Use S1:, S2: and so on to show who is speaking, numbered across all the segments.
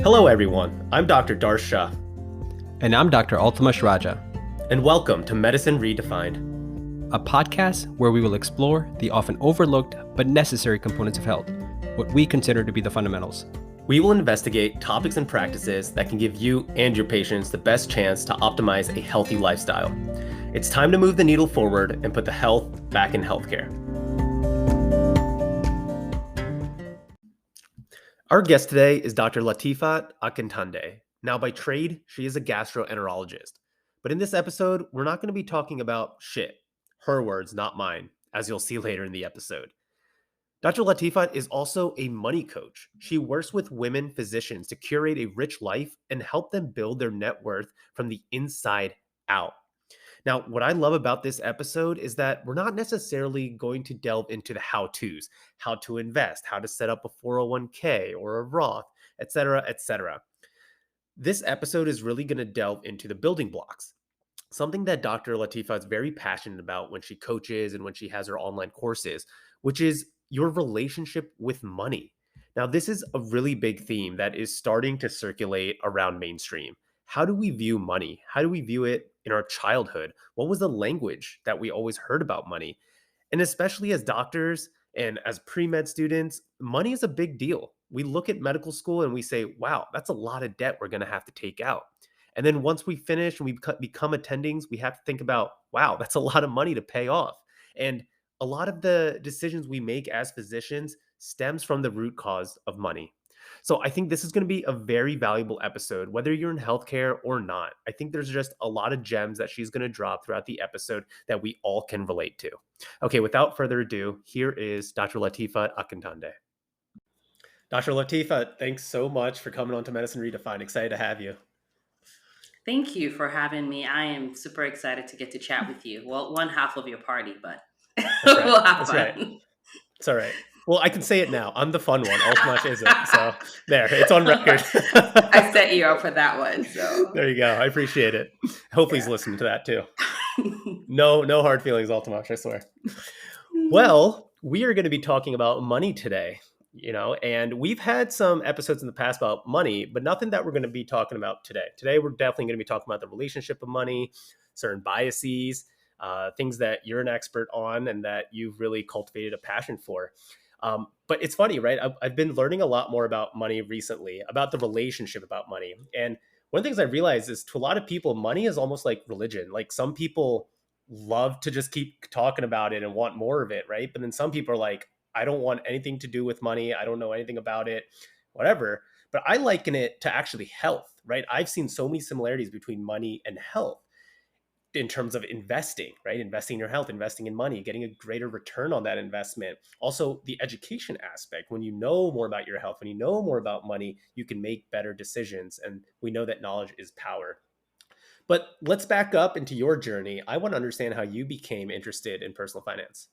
S1: Hello, everyone. I'm Dr. Darsha,
S2: And I'm Dr. Altamash Raja,
S1: and welcome to Medicine Redefined.
S2: a podcast where we will explore the often overlooked but necessary components of health, what we consider to be the fundamentals.
S1: We will investigate topics and practices that can give you and your patients the best chance to optimize a healthy lifestyle. It's time to move the needle forward and put the health back in healthcare. Our guest today is Dr. Latifat Akintande. Now, by trade, she is a gastroenterologist. But in this episode, we're not going to be talking about shit. Her words, not mine, as you'll see later in the episode. Dr. Latifat is also a money coach. She works with women physicians to curate a rich life and help them build their net worth from the inside out. Now, what I love about this episode is that we're not necessarily going to delve into the how-tos, how to invest, how to set up a 401k or a Roth, etc., etc. This episode is really going to delve into the building blocks, something that Dr. Latifa is very passionate about when she coaches and when she has her online courses, which is your relationship with money. Now, this is a really big theme that is starting to circulate around mainstream. How do we view money? How do we view it in our childhood? What was the language that we always heard about money? And especially as doctors and as pre-med students, money is a big deal. We look at medical school and we say, wow, that's a lot of debt we're going to have to take out. And then once we finish and we become attendings, we have to think about, wow, that's a lot of money to pay off. And a lot of the decisions we make as physicians stems from the root cause of money. So I think this is going to be a very valuable episode, whether you're in healthcare or not. I think there's just a lot of gems that she's going to drop throughout the episode that we all can relate to. Okay, without further ado, here is Dr. Latifa Akintande. Dr. Latifa, thanks so much for coming on to Medicine Redefined. Excited to have you.
S3: Thank you for having me. I am super excited to get to chat with you. Well, one half of your party, but we'll have fun.
S1: Right. It's all right. Well, I can say it now. I'm the fun one. Altamash isn't. So there, it's on record.
S3: I set you up for that one. So
S1: there you go. I appreciate it. Hopefully he's listening to that too. No hard feelings, Altamash, I swear. Well, we are going to be talking about money today, and we've had some episodes in the past about money, but nothing that we're going to be talking about today. Today, we're definitely going to be talking about the relationship of money, certain biases, things that you're an expert on and that you've really cultivated a passion for. But it's funny, right? I've been learning a lot more about money recently, about the relationship about money. And one of the things I realized is to a lot of people, money is almost like religion. Like some people love to just keep talking about it and want more of it, right? But then some people are like, I don't want anything to do with money. I don't know anything about it, whatever. But I liken it to actually health, right? I've seen so many similarities between money and health in terms of investing, right? Investing in your health, investing in money, getting a greater return on that investment. Also, the education aspect. When you know more about your health, when you know more about money, you can make better decisions. And we know that knowledge is power. But let's back up into your journey. I want to understand how you became interested in personal finance.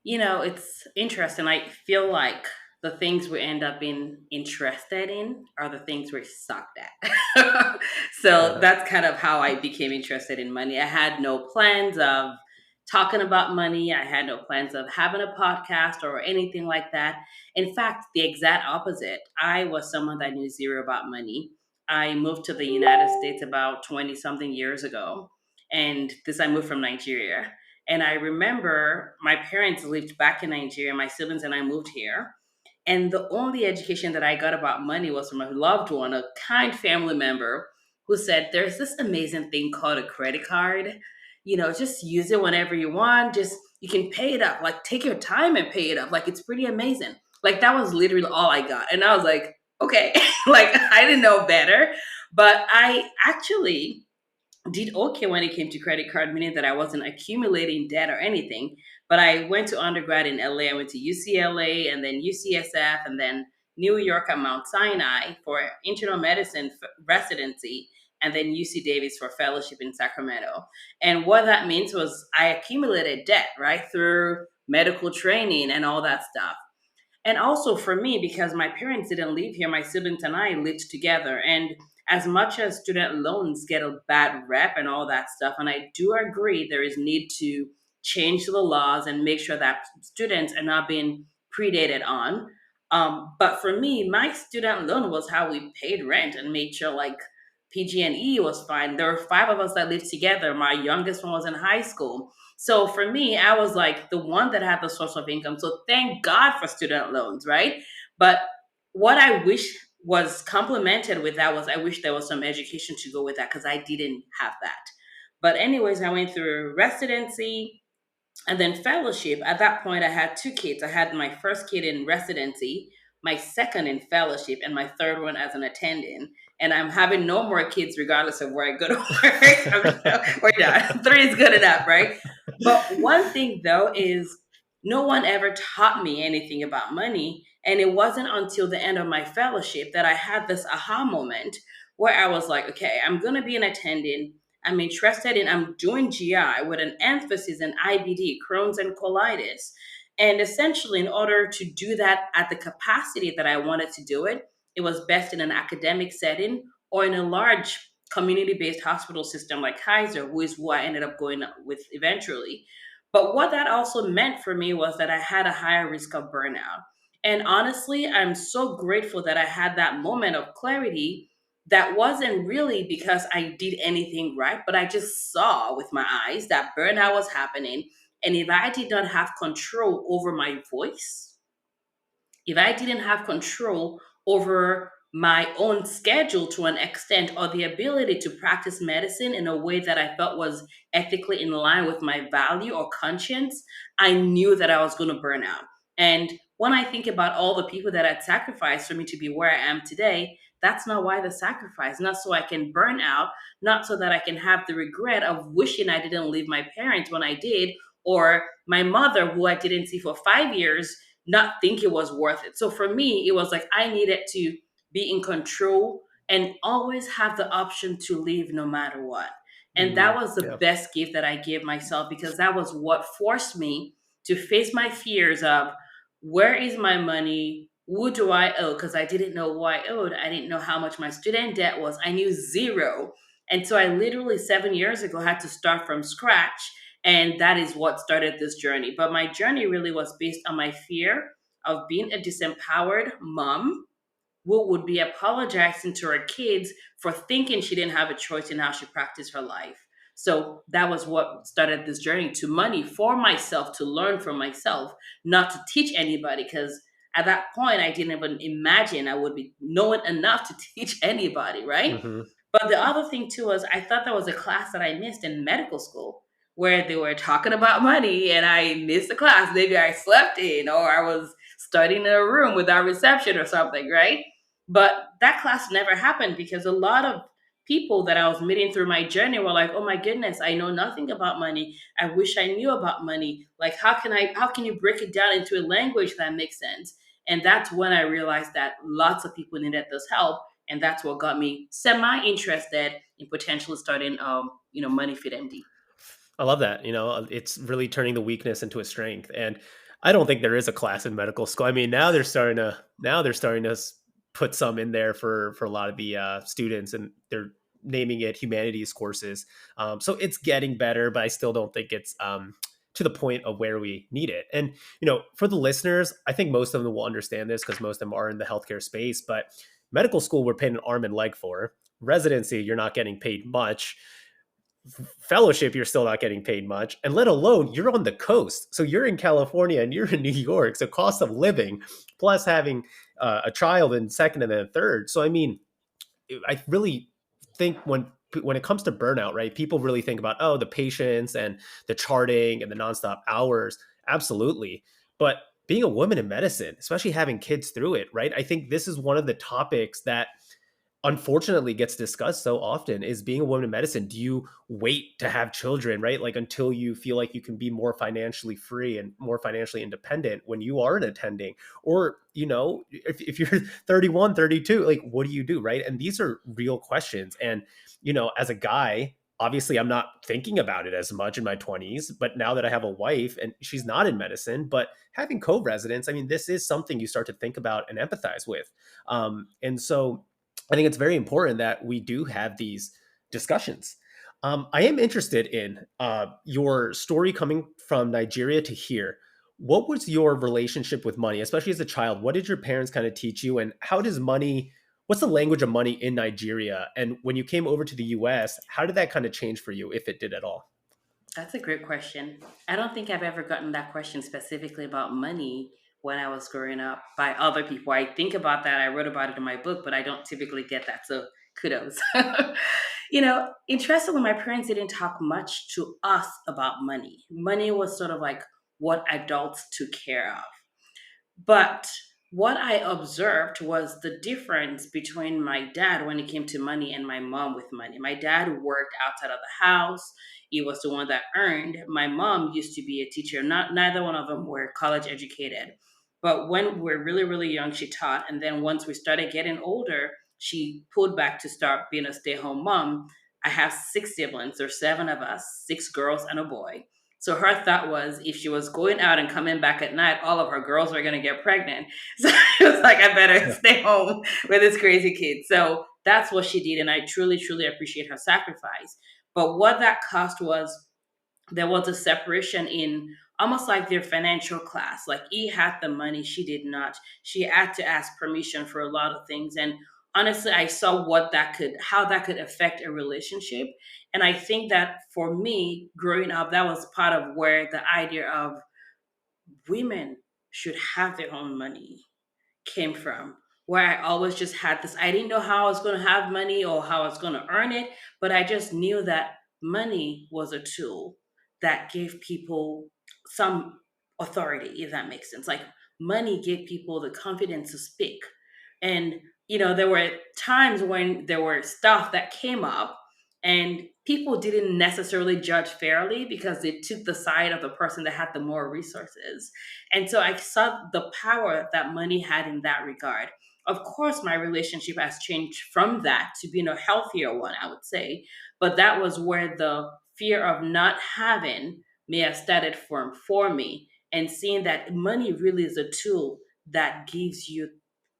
S3: It's interesting. I feel like the things we end up being interested in are the things we're sucked at. So that's kind of how I became interested in money. I had no plans of talking about money. I had no plans of having a podcast or anything like that. In fact, the exact opposite. I was someone that knew zero about money. I moved to the United States about 20 something years ago. And I moved from Nigeria. And I remember my parents lived back in Nigeria. My siblings and I moved here. And the only education that I got about money was from a loved one, a kind family member who said, there's this amazing thing called a credit card. Just use it whenever you want. You can pay it up. Like, take your time and pay it up. Like, it's pretty amazing. Like, that was literally all I got. And I was like, okay, like, I didn't know better. But I actually did okay when it came to credit card, meaning that I wasn't accumulating debt or anything. But I went to undergrad in LA. I went to UCLA and then UCSF and then New York at Mount Sinai for internal medicine residency, and then UC Davis for fellowship in Sacramento. And what that means was I accumulated debt, right, through medical training and all that stuff. And also for me, because my parents didn't live here, my siblings and I lived together. And as much as student loans get a bad rep and all that stuff, and I do agree there is need to change the laws and make sure that students are not being predated on, But for me, my student loan was how we paid rent and made sure like PG&E was fine. There were five of us that lived together. My youngest one was in high school. So for me, I was like the one that had the source of income. So thank God for student loans, right? But what I wish was complemented with that was I wish there was some education to go with that because I didn't have that. But anyways, I went through residency, and then fellowship. At that point, I had two kids. I had my first kid in residency, my second in fellowship, and my third one as an attendant. And I'm having no more kids, regardless of where I go to work. We're done. Three is good enough, right? But one thing, though, is no one ever taught me anything about money. And it wasn't until the end of my fellowship that I had this aha moment where I was like, okay, I'm going to be an attendant. I'm doing GI with an emphasis in IBD, Crohn's and colitis. And essentially, in order to do that at the capacity that I wanted to do it, it was best in an academic setting or in a large community based hospital system like Kaiser, who is who I ended up going with eventually. But what that also meant for me was that I had a higher risk of burnout. And honestly, I'm so grateful that I had that moment of clarity that wasn't really because I did anything right, but I just saw with my eyes that burnout was happening. And if I did not have control over my voice, if I didn't have control over my own schedule to an extent or the ability to practice medicine in a way that I felt was ethically in line with my value or conscience, I knew that I was going to burn out. And when I think about all the people that had sacrificed for me to be where I am today, that's not why the sacrifice, not so I can burn out, not so that I can have the regret of wishing I didn't leave my parents when I did, or my mother, who I didn't see for 5 years, not think it was worth it. So for me, it was like I needed to be in control and always have the option to leave no matter what. And that was the
S1: Yeah.
S3: best gift that I gave myself because that was what forced me to face my fears of where is my money? Who do I owe? Because I didn't know who I owed. I didn't know how much my student debt was. I knew zero. And so I literally 7 years ago had to start from scratch, and that is what started this journey. But my journey really was based on my fear of being a disempowered mom who would be apologizing to her kids for thinking she didn't have a choice in how she practiced her life. So that was what started this journey to money for myself, to learn from myself, not to teach anybody. Because at that point, I didn't even imagine I would be knowing enough to teach anybody, right?
S1: Hmm.
S3: But the other thing too was I thought there was a class that I missed in medical school where they were talking about money and I missed the class. Maybe I slept in or I was studying in a room without reception or something, right? But that class never happened because a lot of people that I was meeting through my journey were like, "Oh my goodness, I know nothing about money. I wish I knew about money. Like how can you break it down into a language that makes sense?" And that's when I realized that lots of people needed this help, and that's what got me semi interested in potentially starting Money Fit MD.
S1: I love that. It's really turning the weakness into a strength. And I don't think there is a class in medical school. I mean, now they're starting to put some in there for a lot of the students, and they're naming it humanities courses. So it's getting better, but I still don't think it's to the point of where we need it. And for the listeners, I think most of them will understand this because most of them are in the healthcare space. But medical school, we're paying an arm and leg for. Residency, you're not getting paid much. Fellowship, you're still not getting paid much, and let alone you're on the coast, so you're in California and you're in New York, so cost of living plus having a child in second and then third. So I mean, I really think when it comes to burnout, right, people really think about, oh, the patients and the charting and the nonstop hours. Absolutely. But being a woman in medicine, especially having kids through it, right, I think this is one of the topics that unfortunately gets discussed so often, is being a woman in medicine. Do you wait to have children, right? Like until you feel like you can be more financially free and more financially independent when you are an attending? Or, if you're 31, 32, like what do you do, right? And these are real questions. And, as a guy, obviously I'm not thinking about it as much in my 20s, but now that I have a wife and she's not in medicine, but having co-residents, I mean, this is something you start to think about and empathize with. And so I think it's very important that we do have these discussions. I am interested in your story coming from Nigeria to here. What was your relationship with money, especially as a child? What did your parents kind of teach you, and how does money? What's the language of money in Nigeria? And when you came over to the U.S., how did that kind of change for you, if it did at all?
S3: That's a great question. I don't think I've ever gotten that question specifically about money when I was growing up by other people. I think about that. I wrote about it in my book, but I don't typically get that. So kudos. Interestingly, my parents didn't talk much to us about money. Money was sort of like what adults took care of. But what I observed was the difference between my dad when it came to money and my mom with money. My dad worked outside of the house. He was the one that earned. My mom used to be a teacher. Not neither one of them were college educated. But when we were really, really young, she taught. And then once we started getting older, she pulled back to start being a stay-at-home mom. I have six siblings. There's seven of us, six girls and a boy. So her thought was if she was going out and coming back at night, all of her girls were going to get pregnant. So it was like, I better
S1: Yeah.
S3: stay home with this crazy kid. So that's what she did. And I truly, truly appreciate her sacrifice. But what that cost was there was a separation in almost like their financial class. Like he had the money, she did not. She had to ask permission for a lot of things. And honestly, I saw how that could affect a relationship. And I think that for me, growing up, that was part of where the idea of women should have their own money came from, where I always just had this. I didn't know how I was going to have money or how I was going to earn it, but I just knew that money was a tool that gave people some authority, if that makes sense. Like money gave people the confidence to speak. And, there were times when there were stuff that came up and people didn't necessarily judge fairly because they took the side of the person that had the more resources. And so I saw the power that money had in that regard. Of course, my relationship has changed from that to being a healthier one, I would say. But that was where the fear of not having may have started for me, and seeing that money really is a tool that gives you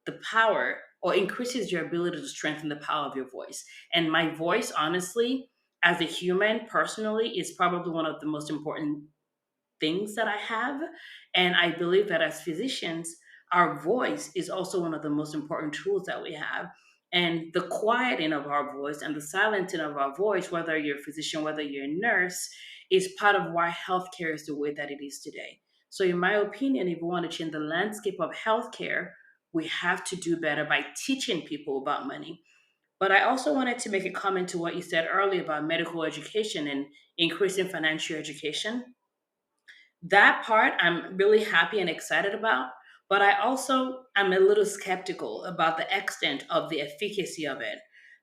S3: the power or increases your ability to strengthen the power of your voice. And my voice, honestly, as a human personally, is probably one of the most important things that I have. And I believe that as physicians, our voice is also one of the most important tools that we have. And the quieting of our voice and the silencing of our voice, whether you're a physician, whether you're a nurse, is part of why healthcare is the way that it is today. So, in my opinion, if we want to change the landscape of healthcare, we have to do better by teaching people about money. But I also wanted to make a comment to what you said earlier about medical education and increasing financial education. That part I'm really happy and excited about, but I also am a little skeptical about the extent of the efficacy of it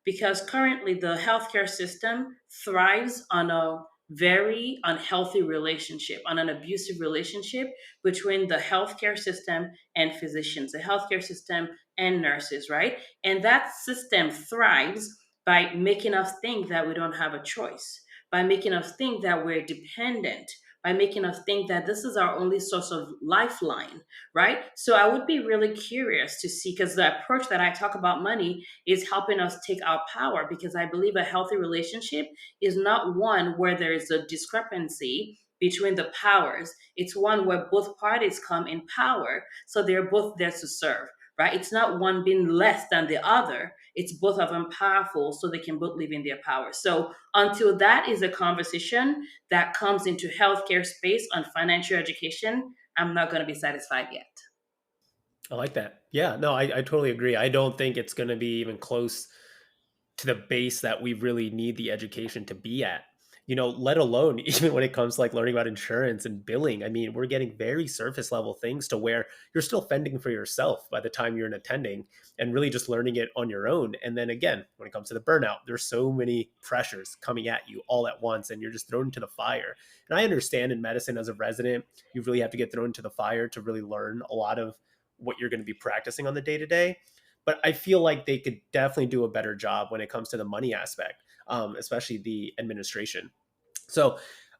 S3: because currently the healthcare system thrives on a very unhealthy relationship, on an abusive relationship between the healthcare system and physicians, the healthcare system and nurses, right? And that system thrives by making us think that we don't have a choice, by making us think that we're dependent, by making us think that this is our only source of lifeline, right? So I would be really curious to see, because the approach that I talk about money is helping us take our power, because I believe a healthy relationship is not one where there is a discrepancy between the powers. It's one where both parties come in power, so they're both there to serve. Right? It's not one being less than the other. It's both of them powerful, so they can both live in their power. So until that is a conversation that comes into healthcare space on financial education, I'm not going to be satisfied yet.
S1: I like that. Yeah, no, I totally agree. I don't think it's going to be even close to the base that we really need the education to be at. Let alone even when it comes to like learning about insurance and billing. I mean, we're getting very surface level things to where you're still fending for yourself by the time you're in attending and really just learning it on your own. And then again, when it comes to the burnout, there's so many pressures coming at you all at once and you're just thrown into the fire. And I understand in medicine as a resident, you really have to get thrown into the fire to really learn a lot of what you're going to be practicing on the day to day, but I feel like they could definitely do a better job when it comes to the money aspect, especially the administration. So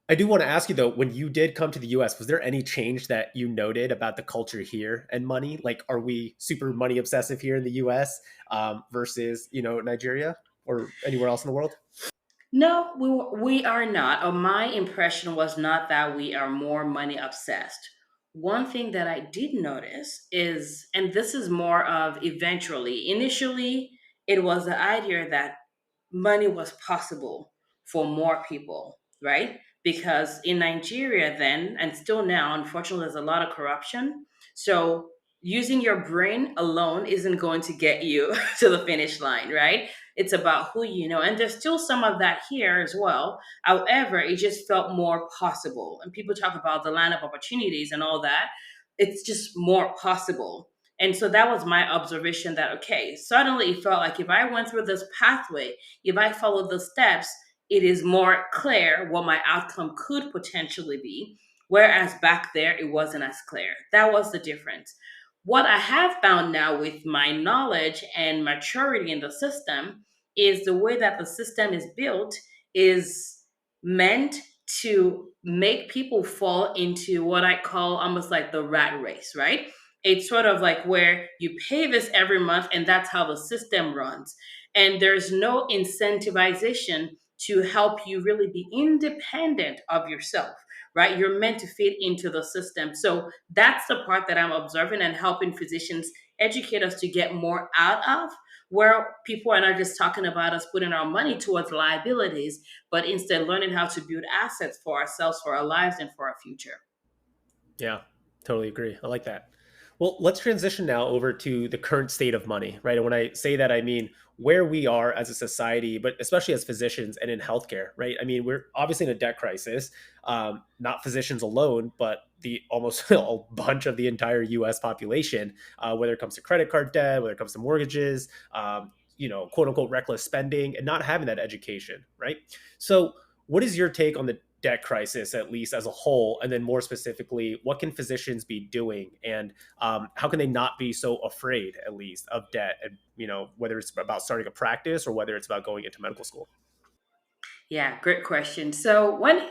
S1: I do want to ask you though, when you did come to the US, was there any change that you noted about the culture here and money? Like, are we super money obsessive here in the US versus, Nigeria or anywhere else in the world?
S3: No, we are not. Or my impression was not that we are more money obsessed. one thing that I did notice is, and this is more of eventually, initially, it was the idea that money was possible for more people, right? Because in Nigeria, then, and still now, unfortunately, there's a lot of corruption. So using your brain alone isn't going to get you to the finish line, right? It's about who you know. And there's still some of that here as well. However, it just felt more possible. And people talk about the line of opportunities and all that. It's just more possible. And so that was my observation that, okay, suddenly it felt like if I went through this pathway, if I follow the steps, it is more clear what my outcome could potentially be. Whereas back there, it wasn't as clear. That was the difference. What I have found now with my knowledge and maturity in the system is the way that the system is built is meant to make people fall into what I call almost like the rat race, right? It's sort of like where you pay this every month and that's how the system runs. And there's no incentivization to help you really be independent of yourself, right? You're meant to fit into the system. So that's the part that I'm observing and helping physicians educate us to get more out of, where people are not just talking about us putting our money towards liabilities, but instead learning how to build assets for ourselves, for our lives, and for our future.
S1: Yeah, totally agree. I like that. Well, let's transition now over to the current state of money, right? And when I say that, I mean where we are as a society, but especially as physicians and in healthcare, right? I mean, we're obviously in a debt crisis, not physicians alone, but the almost a bunch of the entire US population, whether it comes to credit card debt, whether it comes to mortgages, quote unquote, reckless spending, and not having that education, right? So, what is your take on the debt crisis, at least as a whole? And then more specifically, what can physicians be doing? And how can they not be so afraid, at least, of debt? And, whether it's about starting a practice or whether it's about going into medical school.
S3: Yeah, great question. So when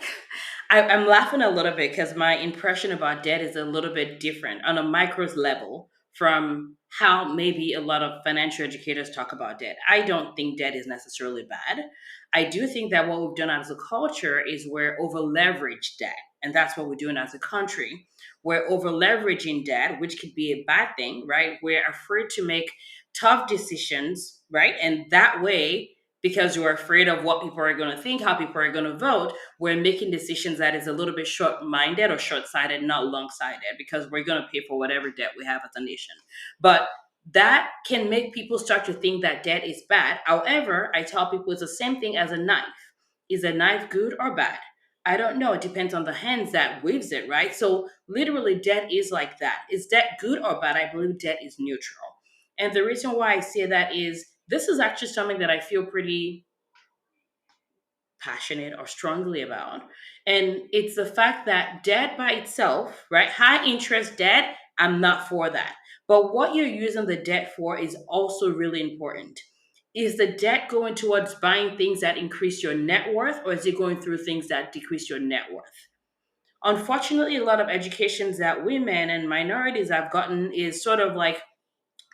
S3: I'm laughing a little bit because my impression about debt is a little bit different on a micros level from how maybe a lot of financial educators talk about debt. I don't think debt is necessarily bad. I do think that what we've done as a culture is we're over leveraged debt. And that's what we're doing as a country. We're over leveraging debt, which could be a bad thing, right? We're afraid to make tough decisions, right? And that way, because you're afraid of what people are going to think, how people are going to vote, we're making decisions that is a little bit short-minded or short-sighted, not long-sighted, because we're going to pay for whatever debt we have as a nation. But that can make people start to think that debt is bad. However, I tell people it's the same thing as a knife. Is a knife good or bad? I don't know. It depends on the hands that waves it, right? So literally, debt is like that. Is debt good or bad? I believe debt is neutral. And the reason why I say that is this is actually something that I feel pretty passionate or strongly about. And it's the fact that debt by itself, right? High interest debt, I'm not for that. But what you're using the debt for is also really important. Is the debt going towards buying things that increase your net worth, or is it going through things that decrease your net worth? Unfortunately, a lot of educations that women and minorities have gotten is sort of like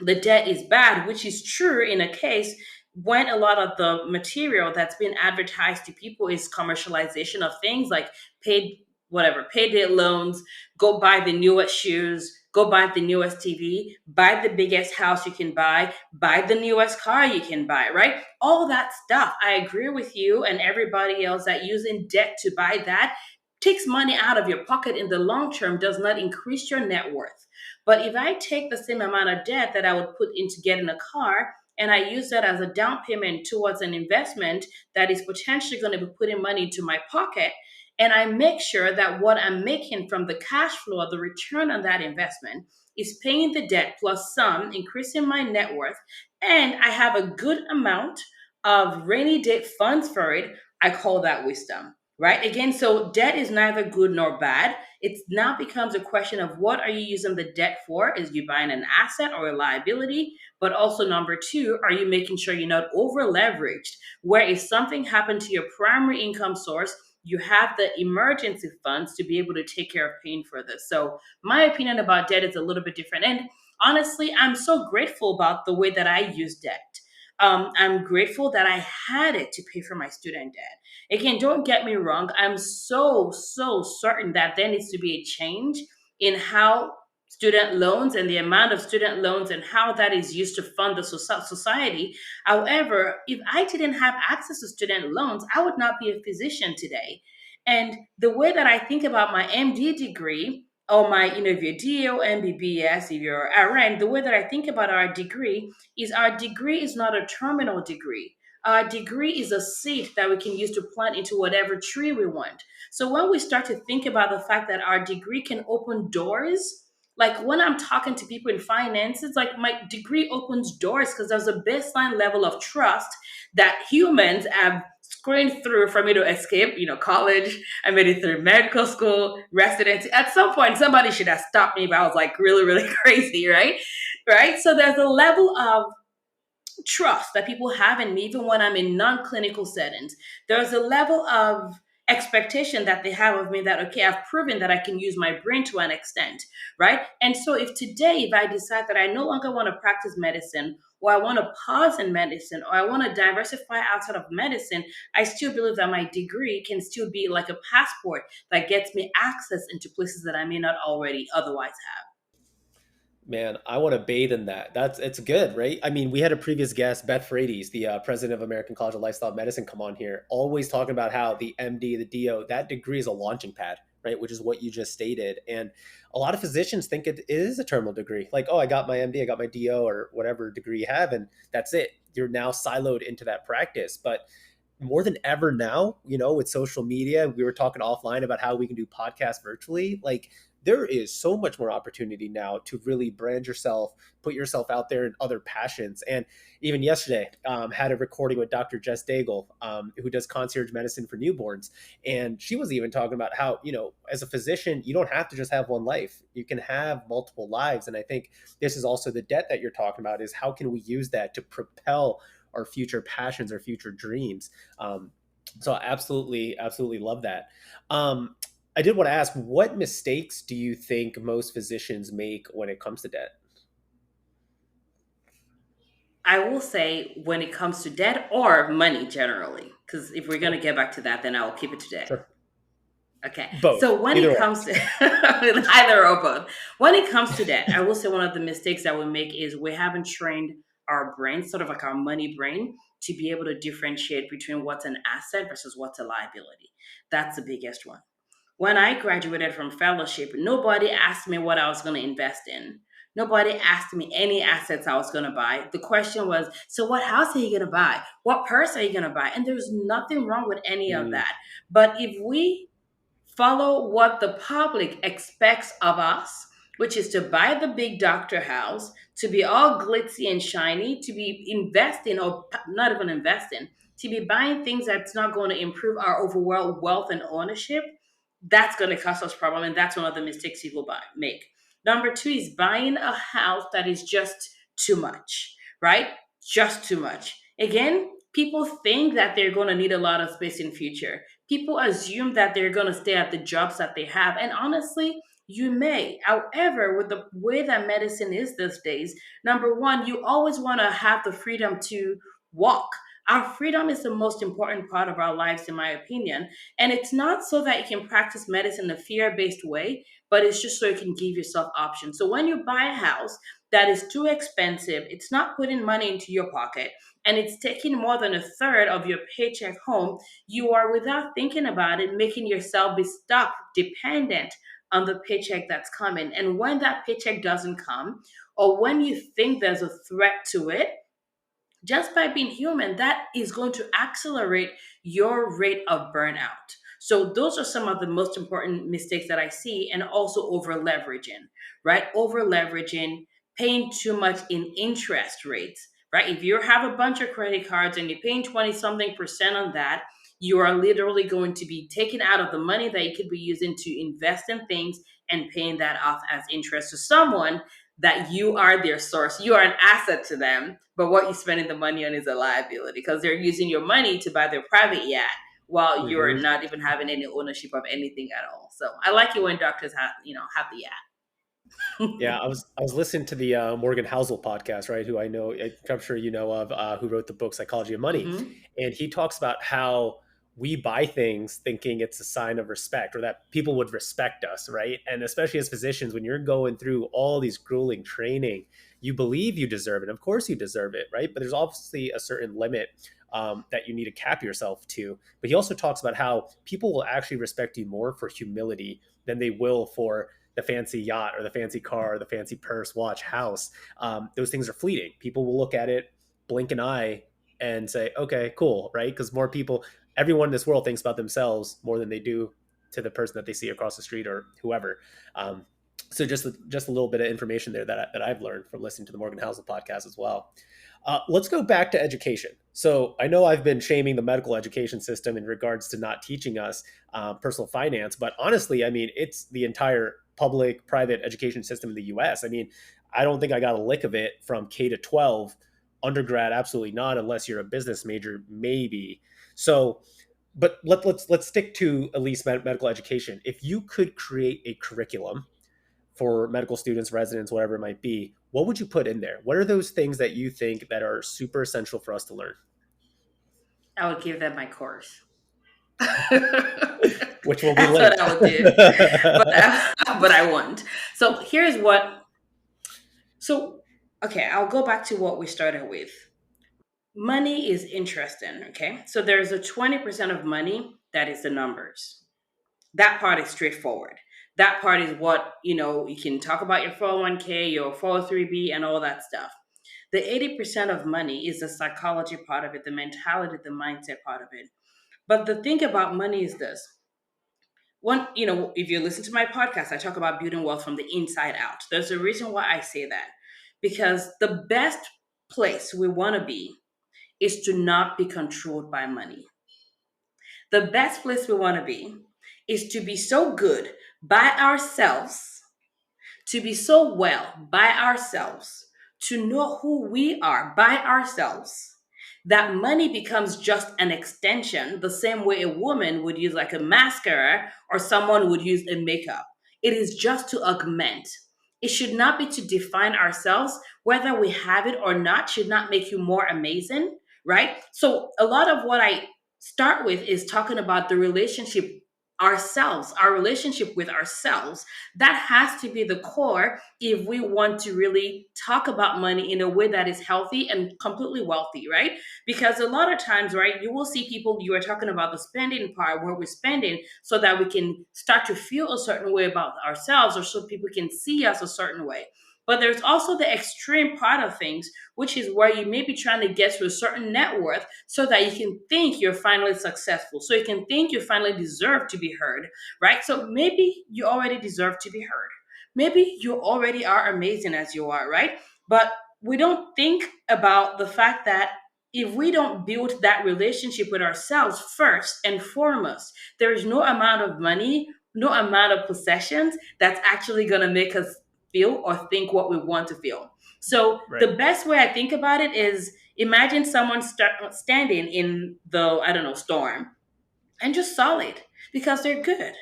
S3: the debt is bad, which is true in a case when a lot of the material that's been advertised to people is commercialization of things like paid whatever, payday loans, go buy the newest shoes, go buy the newest TV, buy the biggest house you can buy the newest car you can buy, right? All that stuff. I agree with you and everybody else that using debt to buy that takes money out of your pocket in the long term, does not increase your net worth. But if I take the same amount of debt that I would put into getting a car and I use that as a down payment towards an investment that is potentially going to be putting money into my pocket, and I make sure that what I'm making from the cash flow, the return on that investment, is paying the debt plus some, increasing my net worth, and I have a good amount of rainy day funds for it, I call that wisdom. Right? Again, so debt is neither good nor bad. It now becomes a question of what are you using the debt for? Is you buying an asset or a liability? But also number two, are you making sure you're not over leveraged? Where if something happened to your primary income source, you have the emergency funds to be able to take care of paying for this. So my opinion about debt is a little bit different. And honestly, I'm so grateful about the way that I use debt. I'm grateful that I had it to pay for my student debt. Again, don't get me wrong. I'm so certain that there needs to be a change in how student loans and the amount of student loans and how that is used to fund the society. However, if I didn't have access to student loans, I would not be a physician today. And the way that I think about my MD degree, or my, if you're DO, MBBS, if you're RN, the way that I think about our degree is not a terminal degree. Our degree is a seed that we can use to plant into whatever tree we want. So when we start to think about the fact that our degree can open doors, like when I'm talking to people in finance, it's like my degree opens doors because there's a baseline level of trust that humans have screened through for me to escape, college. I made it through medical school, residency. At some point, somebody should have stopped me if I was like really, really crazy, right? Right. So there's a level of trust that people have in me, even when I'm in non clinical settings. There's a level of expectation that they have of me that, okay, I've proven that I can use my brain to an extent, right? And so, if today, if I decide that I no longer want to practice medicine, or I want to pause in medicine, or I want to diversify outside of medicine, I still believe that my degree can still be like a passport that gets me access into places that I may not already otherwise have.
S1: Man, I want to bathe in that. It's good, right? I mean, we had a previous guest, Beth Frades, the president of American College of Lifestyle Medicine, come on here, always talking about how the MD, the DO, that degree is a launching pad, right? Which is what you just stated. And a lot of physicians think it is a terminal degree. Like, oh, I got my MD, I got my DO, or whatever degree you have, and that's it. You're now siloed into that practice. But more than ever now, with social media, we were talking offline about how we can do podcasts virtually. Like, there is so much more opportunity now to really brand yourself, put yourself out there in other passions. And even yesterday, had a recording with Dr. Jess Daigle, who does concierge medicine for newborns. And she was even talking about how, as a physician, you don't have to just have one life. You can have multiple lives. And I think this is also the debt that you're talking about, is how can we use that to propel our future passions, our future dreams. So I absolutely, absolutely love that. I did want to ask, what mistakes do you think most physicians make when it comes to debt?
S3: I will say when it comes to debt or money generally, because if we're going to get back to that, then I will keep it to debt.
S1: Sure.
S3: Okay.
S1: Both,
S3: So when
S1: either
S3: it
S1: or.
S3: comes to either or both, when it comes to that, I will say one of the mistakes that we make is we haven't trained our brain, sort of like our money brain, to be able to differentiate between what's an asset versus what's a liability. That's the biggest one. When I graduated from fellowship, nobody asked me what I was going to invest in. Nobody asked me any assets I was going to buy. The question was, so what house are you going to buy? What purse are you going to buy? And there's nothing wrong with any of
S1: Mm,
S3: that. But if we follow what the public expects of us, which is to buy the big doctor house, to be all glitzy and shiny, to be investing or not even investing, to be buying things that's not going to improve our overall wealth and ownership. That's going to cause us problem, and that's one of the mistakes people make. Number two is buying a house that is just too much, right? Just too much. Again, people think that they're going to need a lot of space in future. People assume that they're going to stay at the jobs that they have, and honestly, you may. However, with the way that medicine is these days, number one, you always want to have the freedom to walk. Our freedom is the most important part of our lives, in my opinion. And it's not so that you can practice medicine in a fear based way, but it's just so you can give yourself options. So when you buy a house that is too expensive, it's not putting money into your pocket, and it's taking more than a third of your paycheck home, you are, without thinking about it, making yourself be stuck, dependent on the paycheck that's coming. And when that paycheck doesn't come, or when you think there's a threat to it, just by being human, that is going to accelerate your rate of burnout. So, those are some of the most important mistakes that I see, and also over leveraging, right? Over leveraging, paying too much in interest rates, right? If you have a bunch of credit cards and you're paying 20 something percent on that, you are literally going to be taking out of the money that you could be using to invest in things and paying that off as interest to someone that you are their source. You are an asset to them, but what you're spending the money on is a liability because they're using your money to buy their private yacht while you're
S1: mhm.
S3: not even having any ownership of anything at all. So I like it when doctors have the
S1: Yeah,
S3: yacht.
S1: I was listening to the Morgan Housel podcast, right? Who I know, I'm sure you know of, who wrote the book Psychology of Money,
S3: Hmm.
S1: and he talks about how we buy things thinking it's a sign of respect or that people would respect us, right? And especially as physicians, when you're going through all these grueling training, you believe you deserve it. Of course, you deserve it, right? But there's obviously a certain limit that you need to cap yourself to. But he also talks about how people will actually respect you more for humility than they will for the fancy yacht or the fancy car or the fancy purse, watch, house. Those things are fleeting. People will look at it, blink an eye, and say, okay, cool, right? Because more people, everyone in this world thinks about themselves more than they do to the person that they see across the street or whoever. Um, so just a little bit of information there that I've learned from listening to the Morgan Housel podcast as well. Let's go back to education. So I know I've been shaming the medical education system in regards to not teaching us personal finance, but honestly, I mean, it's the entire public private education system in the U.S. I mean, I don't think I got a lick of it from K to 12. Undergrad, absolutely not, unless you're a business major, maybe. So, but let's stick to at least medical education. If you could create a curriculum for medical students, residents, whatever it might be, what would you put in there? What are those things that you think that are super essential for us to learn?
S3: I would give them my course.
S1: Which will be
S3: That's what
S1: linked.
S3: I would do, but but I won't. So here's what. So okay, I'll go back to what we started with. Money is interesting. Okay, so there's a 20% of money that is the numbers. That part is straightforward. That part is what you can talk about your 401k, your 403b, and all that stuff. The 80% of money is the psychology part of it, the mentality, the mindset part of it. But the thing about money is this. One, if you listen to my podcast, I talk about building wealth from the inside out. There's a reason why I say that. Because the best place we want to be is to not be controlled by money. The best place we want to be is to be so good by ourselves, to be so well by ourselves, to know who we are by ourselves, that money becomes just an extension, the same way a woman would use like a mascara or someone would use a makeup. It is just to augment. It should not be to define ourselves. Whether we have it or not should not make you more amazing, right? So, a lot of what I start with is talking about the relationship ourselves, our relationship with ourselves. That has to be the core if we want to really talk about money in a way that is healthy and completely wealthy, right? Because a lot of times, right, you will see people, you are talking about the spending part where we're spending so that we can start to feel a certain way about ourselves or so people can see us a certain way. But there's also the extreme part of things, which is where you may be trying to get to a certain net worth so that you can think you're finally successful. So you can think you finally deserve to be heard, right? So maybe you already deserve to be heard. Maybe you already are amazing as you are, right? But we don't think about the fact that if we don't build that relationship with ourselves first and foremost, there is no amount of money, no amount of possessions that's actually going to make us feel or think what we want to feel. So
S1: Right.
S3: the best way I think about it is imagine someone standing in the, I don't know, storm and just solid because they're good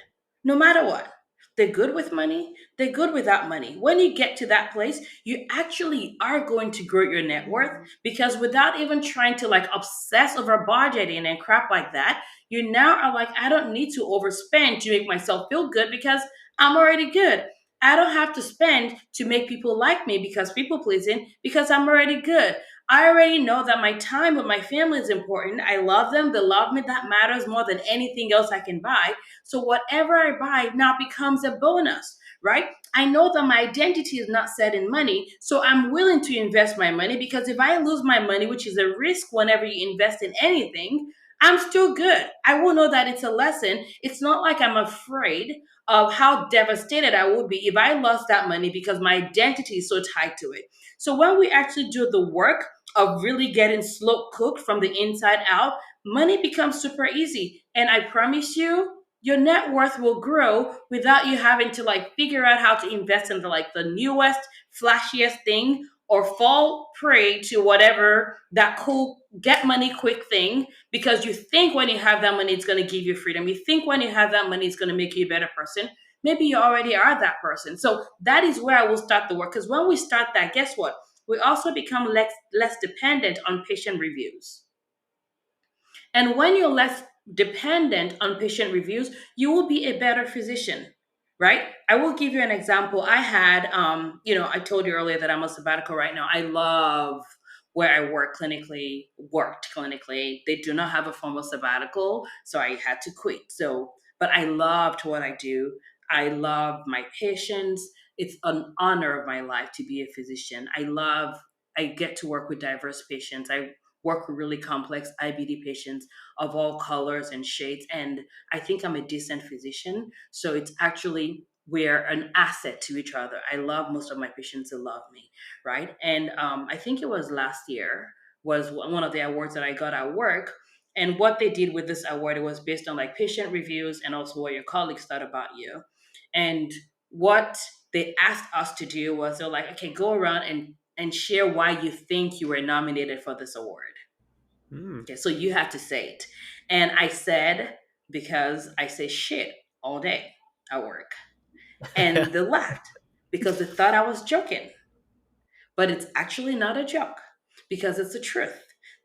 S3: no matter what. They're good with money, they're good without money. When you get to that place, you actually are going to grow your net worth because without even trying to like obsess over budgeting and crap like that, you now are like, I don't need to overspend to make myself feel good because I'm already good. I don't have to spend to make people like me because people pleasing because I'm already good. I already know that my time with my family is important. I love them. They love me. That matters more than anything else I can buy. So whatever I buy now becomes a bonus, right? I know that my identity is not set in money. So I'm willing to invest my money because if I lose my money, which is a risk whenever you invest in anything, I'm still good. I will know that it's a lesson. It's not like I'm afraid of how devastated I would be if I lost that money because my identity is so tied to it. So when we actually do the work of really getting slow cooked from the inside out, money becomes super easy. And I promise you, your net worth will grow without you having to like figure out how to invest in the newest, flashiest thing or fall prey to whatever that cool get money quick thing because you think when you have that money it's going to give you freedom. You think when you have that money it's going to make you a better person. Maybe you already are that person. So that is where I will start the work because when we start that, guess what? We also become less dependent on patient reviews. And when you're less dependent on patient reviews, you will be a better physician, right? I will give you an example. I had, I told you earlier that I'm a sabbatical right now. I love where I worked clinically. They do not have a formal sabbatical, so I had to quit. So, but I loved what I do. I love my patients. It's an honor of my life to be a physician. I get to work with diverse patients. I work with really complex IBD patients of all colors and shades. And I think I'm a decent physician. So it's actually, we're an asset to each other. I love most of my patients who love me, right? And I think it was last year was one of the awards that I got at work. And what they did with this award, it was based on like patient reviews and also what your colleagues thought about you. And what they asked us to do was they're like, okay, go around and share why you think you were nominated for this award.
S1: Hmm.
S3: Okay, so you have to say it. And I said, because I say shit all day at work. And they laughed because they thought I was joking. But it's actually not a joke because it's the truth.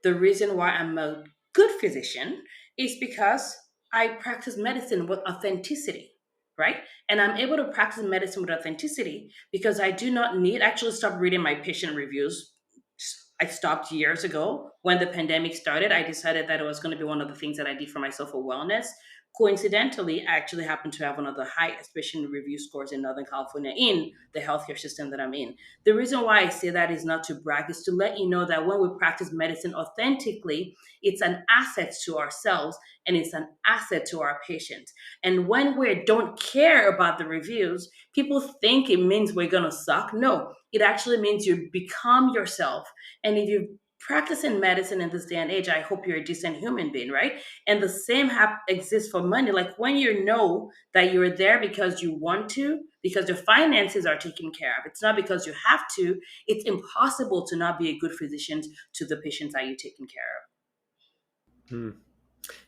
S3: The reason why I'm a good physician is because I practice medicine with authenticity, right? And I'm able to practice medicine with authenticity because I do not need, actually stop reading my patient reviews. I stopped years ago when the pandemic started. I decided that it was going to be one of the things that I did for myself for wellness. Coincidentally, I actually happen to have one of the highest patient review scores in Northern California in the healthcare system that I'm in. The reason why I say that is not to brag, is to let you know that when we practice medicine authentically, it's an asset to ourselves and it's an asset to our patients. And when we don't care about the reviews, people think it means we're going to suck. No, it actually means you become yourself. And if you practice in medicine in this day and age, I hope you're a decent human being, right? And the same exists for money. Like when you know that you're there because you want to, because your finances are taken care of. It's not because you have to. It's impossible to not be a good physician to the patients that you're taking care of.
S1: Hmm.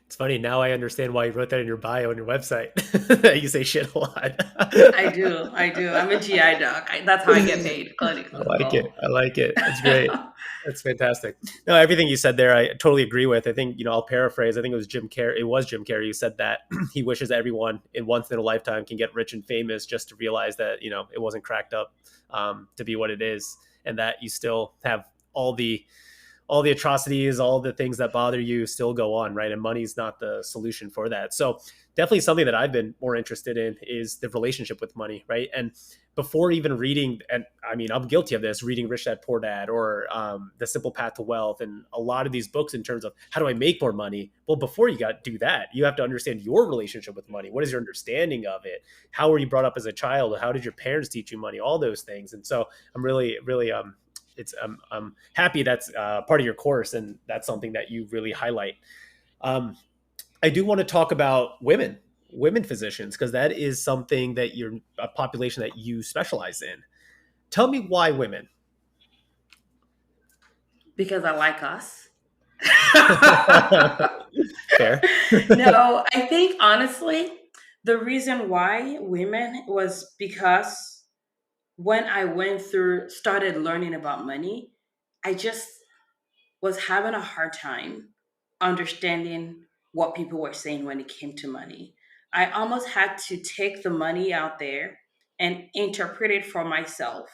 S1: It's funny. Now I understand why you wrote that in your bio on your website. That you say shit a lot.
S3: I do. I do. I'm a GI doc. That's how I get paid
S1: I like it.
S3: clinical.
S1: I like it. That's great. That's fantastic. No, everything you said there, I totally agree with. I think, I'll paraphrase. I think it was Jim Carrey. It was Jim Carrey who said that he wishes everyone in once in a lifetime can get rich and famous just to realize that, it wasn't cracked up to be what it is, and that you still have all the atrocities, all the things that bother you still go on, right? And money's not the solution for that. So definitely something that I've been more interested in is the relationship with money, right? And before even reading, and I mean, I'm guilty of this, reading Rich Dad Poor Dad or The Simple Path to Wealth, and a lot of these books in terms of how do I make more money? Well, before you got to do that, you have to understand your relationship with money. What is your understanding of it? How were you brought up as a child? How did your parents teach you money? All those things. And so I'm really, really it's I'm happy that's part of your course, and that's something that you really highlight. Um, I do want to talk about women physicians, because that is something that you're a population that you specialize in. Tell me why women.
S3: Because I like us.
S1: Fair.
S3: No, I think honestly, the reason why women was because when I started learning about money, I just was having a hard time understanding what people were saying when it came to money. I almost had to take the money out there and interpret it for myself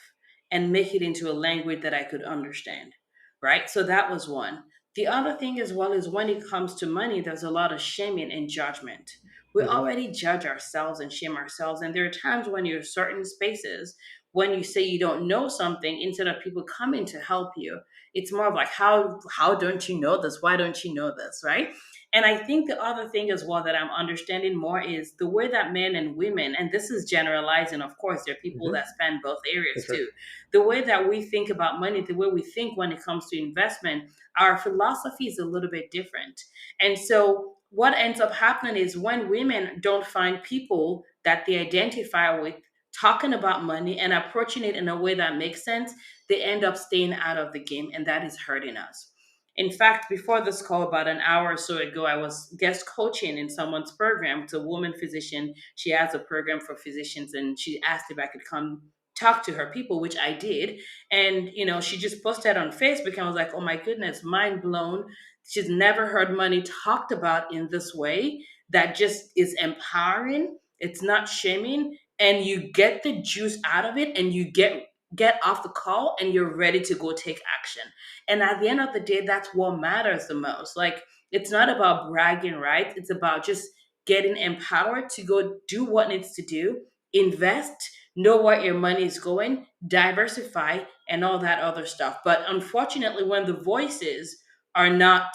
S3: and make it into a language that I could understand. Right? So that was one. The other thing as well is when it comes to money, there's a lot of shaming and judgment. We
S1: Mhm.
S3: already judge ourselves and shame ourselves. And there are times when you're in certain spaces when you say you don't know something, instead of people coming to help you, it's more of like, how don't you know this? Why don't you know this? Right? And I think the other thing as well that I'm understanding more is the way that men and women, and this is generalizing, of course, there are people
S1: Mhm.
S3: that span both
S1: For
S3: areas
S1: sure.
S3: too. The way that we think about money, the way we think when it comes to investment, our philosophy is a little bit different. And so what ends up happening is when women don't find people that they identify with talking about money and approaching it in a way that makes sense, they end up staying out of the game, and that is hurting us. In fact, before this call, about an hour or so ago, I was guest coaching in someone's program. It's a woman physician. She has a program for physicians, and she asked if I could come talk to her people, which I did. And, she just posted on Facebook, and I was like, oh my goodness, mind blown. she's never heard money talked about in this way that just is empowering. It's not shaming, and you get the juice out of it, and you get off the call, and you're ready to go take action. And at the end of the day, that's what matters the most. Like, it's not about bragging, right? It's about just getting empowered to go do what needs to do, invest, know where your money is going, diversify, and all that other stuff. But unfortunately, when the voices are not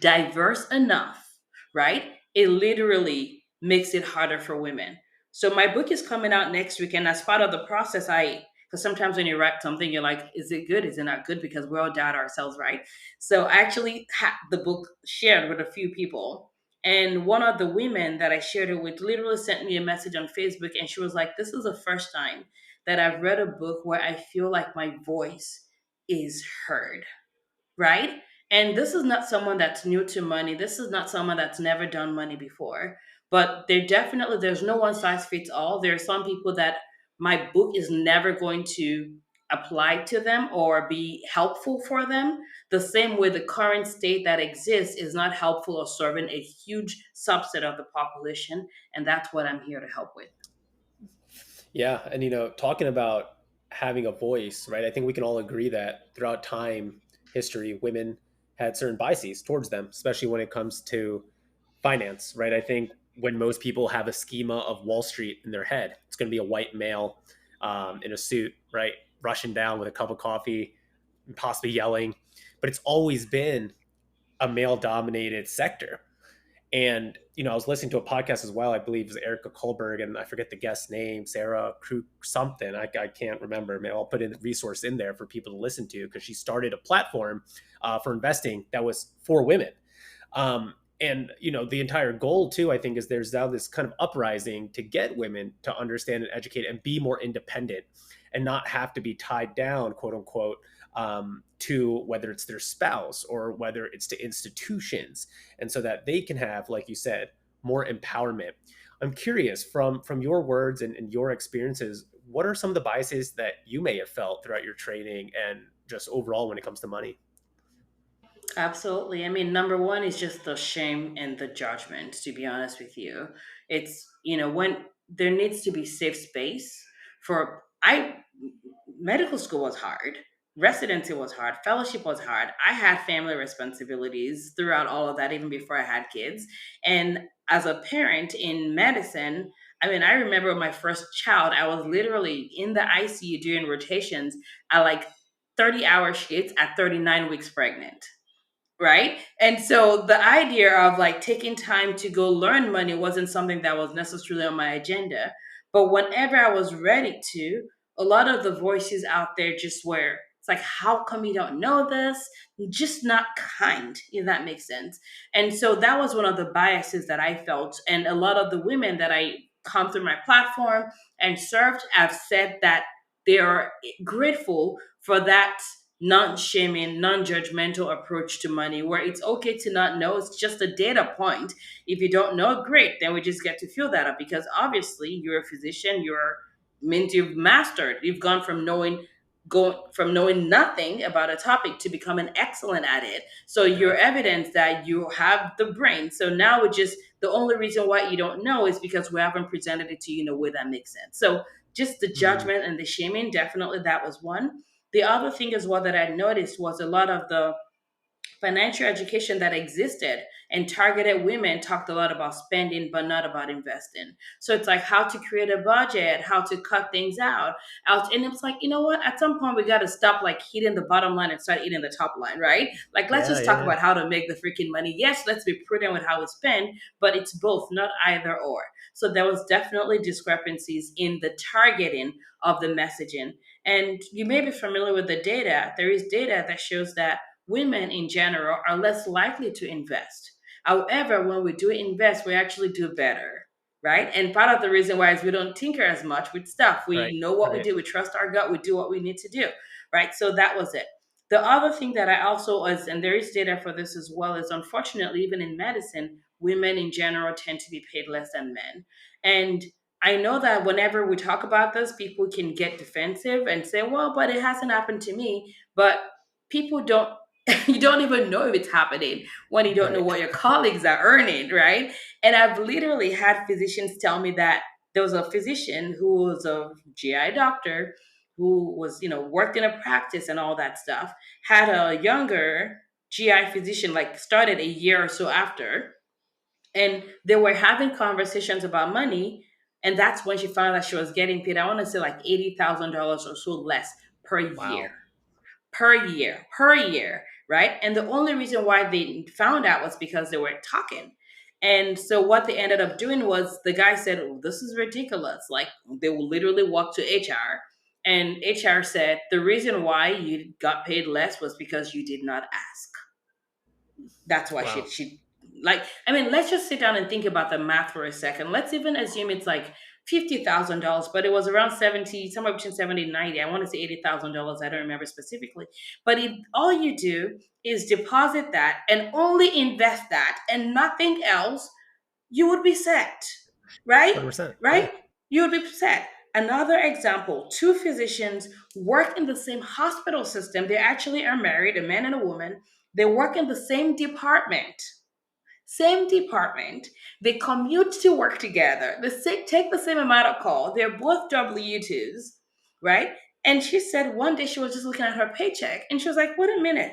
S3: diverse enough, right? It literally makes it harder for women. So my book is coming out next week, and as part of the process, because sometimes when you write something, you're like, is it good? Is it not good? Because we all doubt ourselves, right? So I actually had the book shared with a few people. And one of the women that I shared it with literally sent me a message on Facebook, and she was like, this is the first time that I've read a book where I feel like my voice is heard, right? And this is not someone that's new to money. This is not someone that's never done money before. But there's no one size fits all. There are some people that my book is never going to apply to them or be helpful for them. The same way the current state that exists is not helpful or serving a huge subset of the population. And that's what I'm here to help with.
S1: Yeah, and talking about having a voice, right? I think we can all agree that throughout time, history, women had certain biases towards them, especially when it comes to finance, right? I think when most people have a schema of Wall Street in their head, it's going to be a white male in a suit, right, rushing down with a cup of coffee, possibly yelling, but it's always been a male-dominated sector. And I was listening to a podcast as well. I believe it was Erica Kohlberg, and I forget the guest's name, Sarah Krug something. I can't remember. Maybe I'll put in a resource in there for people to listen to, because she started a platform for investing that was for women. And the entire goal too, I think, is there's now this kind of uprising to get women to understand and educate and be more independent, and not have to be tied down, quote unquote, to whether it's their spouse or whether it's to institutions, and so that they can have, like you said, more empowerment. I'm curious, from your words and your experiences, what are some of the biases that you may have felt throughout your training and just overall when it comes to money?
S3: Absolutely. I mean, number one is just the shame and the judgment, to be honest with you. It's, when there needs to be safe space for, medical school was hard, residency was hard, fellowship was hard. I had family responsibilities throughout all of that, even before I had kids. And as a parent in medicine, I mean, I remember my first child, I was literally in the ICU doing rotations at like 30-hour shifts at 39 weeks pregnant, right? And so the idea of like taking time to go learn money wasn't something that was necessarily on my agenda. But whenever I was ready to, a lot of the voices out there just were, it's like, how come you don't know this? Just not kind, if that makes sense. And so that was one of the biases that I felt. And a lot of the women that I come through my platform and served have said that they are grateful for that non-shaming, non-judgmental approach to money, where it's okay to not know. It's just a data point. If you don't know, great, then we just get to fill that up, because obviously you're a physician, you've mastered, you've gone from knowing nothing about a topic to becoming excellent at it. So
S1: Yeah.
S3: you're evidence that you have the brain. So now it just, the only reason why you don't know is because we haven't presented it to you in a way that makes sense. So just the
S1: Mhm.
S3: judgment and the shaming, definitely that was one. The other thing as well that I noticed was a lot of the financial education that existed and targeted women talked a lot about spending but not about investing. So it's like how to create a budget, how to cut things out, and it's like, you know what, at some point we got to stop like hitting the bottom line and start eating the top line, right? Like, let's
S1: Yeah,
S3: just talk
S1: yeah,
S3: about how to make the freaking money. Yes, let's be prudent with how we spend, but it's both, not either or. So there was definitely discrepancies in the targeting of the messaging. And you may be familiar with the data. There is data that shows that women in general are less likely to invest. However, when we do invest, we actually do better, right? And part of the reason why is we don't tinker as much with stuff.
S1: right,
S3: We know what we
S1: right.
S3: do, we trust our gut, we do what we need to do, right? So that was it. The other thing that I also was, and there is data for this as well, is unfortunately, even in medicine, women in general tend to be paid less than men. And I know that whenever we talk about this, people can get defensive and say, well, but it hasn't happened to me. But people don't. You don't even know if it's happening when you don't know
S1: Right.
S3: what your colleagues are earning, right? And I've literally had physicians tell me that there was a physician who was a GI doctor who was, worked in a practice and all that stuff, had a younger GI physician, like started a year or so after, and they were having conversations about money. And that's when she found out she was getting paid, I want to say like $80,000 or so less per year,
S1: Wow.
S3: per year, right? And the only reason why they found out was because they were talking. And so what they ended up doing was the guy said, "Oh, this is ridiculous." Like they will literally walk to HR, and HR said the reason why you got paid less was because you did not ask. That's why
S1: Wow.
S3: she like, I mean, let's just sit down and think about the math for a second. Let's even assume it's like $50,000, but it was around 70, somewhere between 70 and 90. I want to say $80,000. I don't remember specifically. But all you do is deposit that and only invest that and nothing else, you would be set, right?
S1: 100%. Yeah.
S3: Right? You would be set. Another example, two physicians work in the same hospital system. They actually are married, a man and a woman. They work in the same department. Same department. They commute to work together. Take the same amount of call. They're both W-2s, right? And she said one day she was just looking at her paycheck and she was like, wait a minute,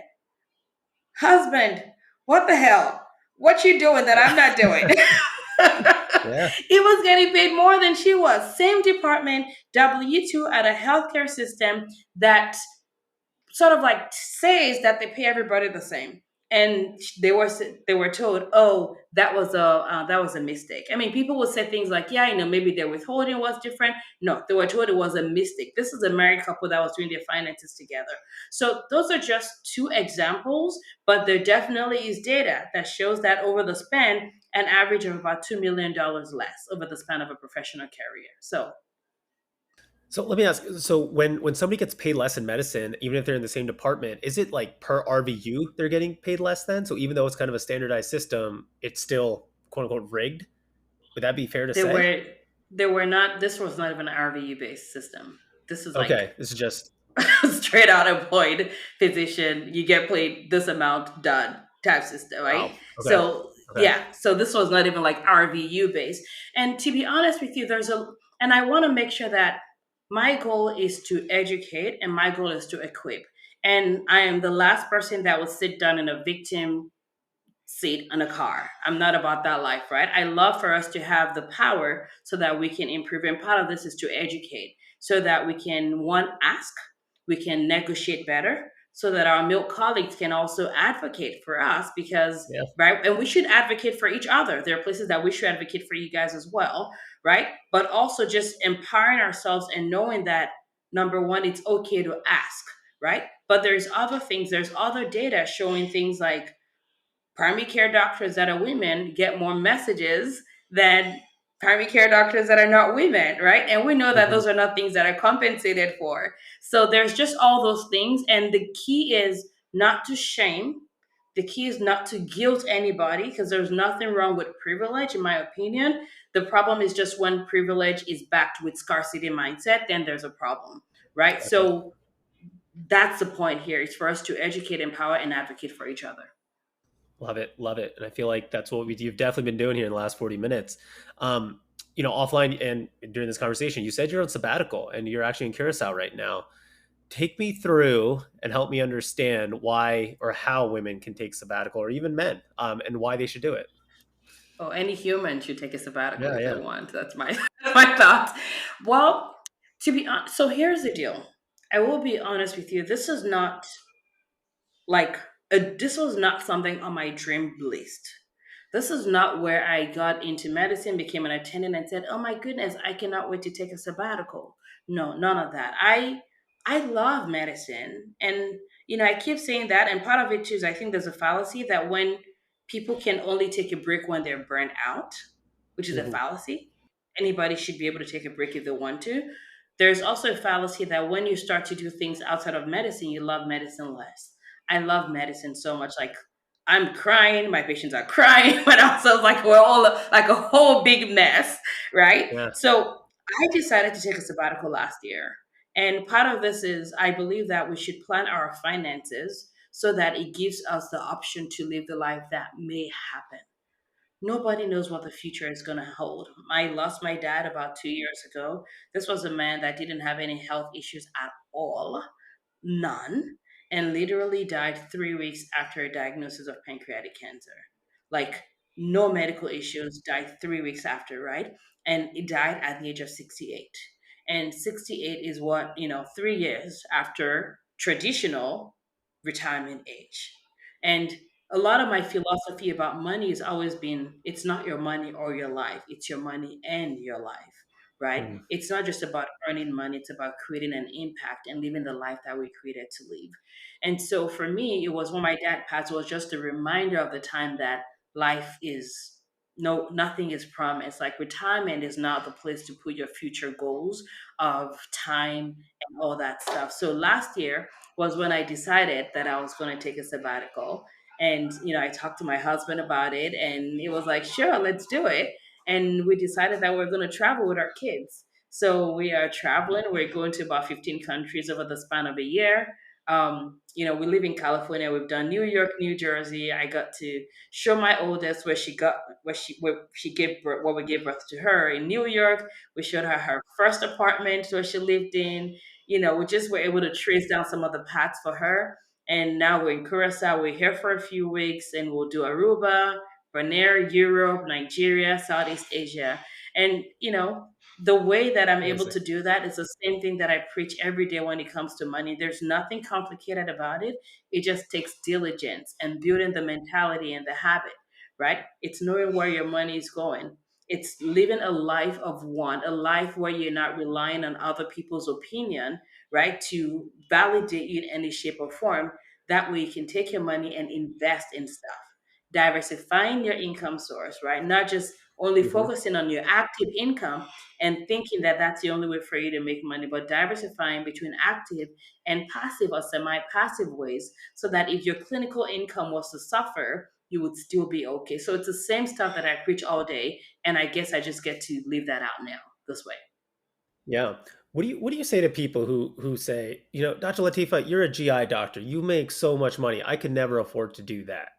S3: husband, what the hell? What you doing that I'm not doing?
S1: Yeah.
S3: He was getting paid more than she was. Same department, W-2 at a healthcare system that sort of like says that they pay everybody the same. And they were told, oh, that was a mistake. I mean, people would say things like, yeah, maybe their withholding was different. No, they were told it was a mistake. This is a married couple that was doing their finances together. So those are just two examples, but there definitely is data that shows that over the span, an average of about $2 million less over the span of a professional career. So
S1: So let me ask. So when somebody gets paid less in medicine, even if they're in the same department, is it like per RVU they're getting paid less then? So even though it's kind of a standardized system, it's still quote unquote rigged. Would that be fair to
S3: They
S1: say?
S3: were they were not. This was not even an RVU based system. This is like
S1: Okay, this is just
S3: straight out employed physician. You get paid this amount, done type system, right?
S1: wow. Okay.
S3: So
S1: Okay.
S3: yeah, so this was not even like RVU based. And to be honest with you, and I want to make sure that my goal is to educate and my goal is to equip. And I am the last person that will sit down in a victim seat in a car. I'm not about that life, right? I love for us to have the power so that we can improve. And part of this is to educate so that we can, one, ask, we can negotiate better, so that our male colleagues can also advocate for us because,
S1: Yeah.
S3: right? And we should advocate for each other. There are places that we should advocate for you guys as well, right? But also just empowering ourselves and knowing that, number one, it's okay to ask, right? But there's other things, there's other data showing things like primary care doctors that are women get more messages than primary care doctors that are not women, right? And we know that
S1: Mhm.
S3: those are not things that are compensated for. So there's just all those things. And the key is not to shame. The key is not to guilt anybody because there's nothing wrong with privilege, in my opinion. The problem is just when privilege is backed with scarcity mindset, then there's a problem, right?
S1: Gotcha.
S3: So that's the point here is for us to educate, empower, and advocate for each other.
S1: Love it, love it, and I feel like that's what you've definitely been doing here in the last 40 minutes. Um, offline and during this conversation, you said you're on sabbatical and you're actually in Curacao right now. Take me through and help me understand why or how women can take sabbatical, or even men, and why they should do it.
S3: Oh, any human should take a sabbatical
S1: Yeah,
S3: if they
S1: yeah.
S3: want. That's my my thought. Well, to be honest, so here's the deal. I will be honest with you. Like this was not something on my dream list. This is not where I got into medicine, became an attendant, and said, "Oh my goodness, I cannot wait to take a sabbatical." No, none of that. I love medicine, and I keep saying that, and part of it too is I think there's a fallacy that when people can only take a break when they're burnt out, which is a
S1: Hmm.
S3: fallacy. Anybody should be able to take a break if they want to. There's also a fallacy that when you start to do things outside of medicine, you love medicine less. I love medicine so much. Like I'm crying, my patients are crying, but also like we're all like a whole big mess, right?
S1: Yeah.
S3: So I decided to take a sabbatical last year. And part of this is I believe that we should plan our finances so that it gives us the option to live the life that may happen. Nobody knows what the future is going to hold. I lost my dad about 2 years ago. This was a man that didn't have any health issues at all, none, and literally died 3 weeks after a diagnosis of pancreatic cancer. Like, no medical issues, died 3 weeks after, right? And he died at the age of 68. And 68 is what, 3 years after traditional retirement age. And a lot of my philosophy about money has always been it's not your money or your life, it's your money and your life, right?
S1: Mm.
S3: It's not just about earning money, it's about creating an impact and living the life that we created to live. And so for me, it was when my dad passed, it was just a reminder of the time that life is no nothing is promised. Like, retirement is not the place to put your future goals of time and all that stuff. So last year was when I decided that I was going to take a sabbatical. And, I talked to my husband about it, and he was like, sure, let's do it. And we decided that we're going to travel with our kids. So we are traveling. We're going to about 15 countries over the span of a year. We live in California. We've done New York, New Jersey. I got to show my oldest where she gave birth, where we gave birth to her in New York. We showed her her first apartment where she lived in. We just were able to trace down some of the paths for her. And now we're in Curacao. We're here for a few weeks, and we'll do Aruba, Bonaire, Europe, Nigeria, Southeast Asia. And, the way that I'm able
S1: Amazing.
S3: to do that is the same thing that I preach every day when it comes to money. There's nothing complicated about it. It just takes diligence and building the mentality and the habit, right? It's knowing where your money is going. It's living a life of want, a life where you're not relying on other people's opinion, right, to validate you in any shape or form. That way you can take your money and invest in stuff. Diversifying your income source, right? Not just only
S1: Hmm.
S3: focusing on your active income and thinking that that's the only way for you to make money, but diversifying between active and passive or semi passive ways so that if your clinical income was to suffer, you would still be okay. So it's the same stuff that I preach all day. And I guess I just get to leave that out now this way.
S1: Yeah. What do you say to people who say, Dr. Latifa, you're a GI doctor. You make so much money. I could never afford to do that.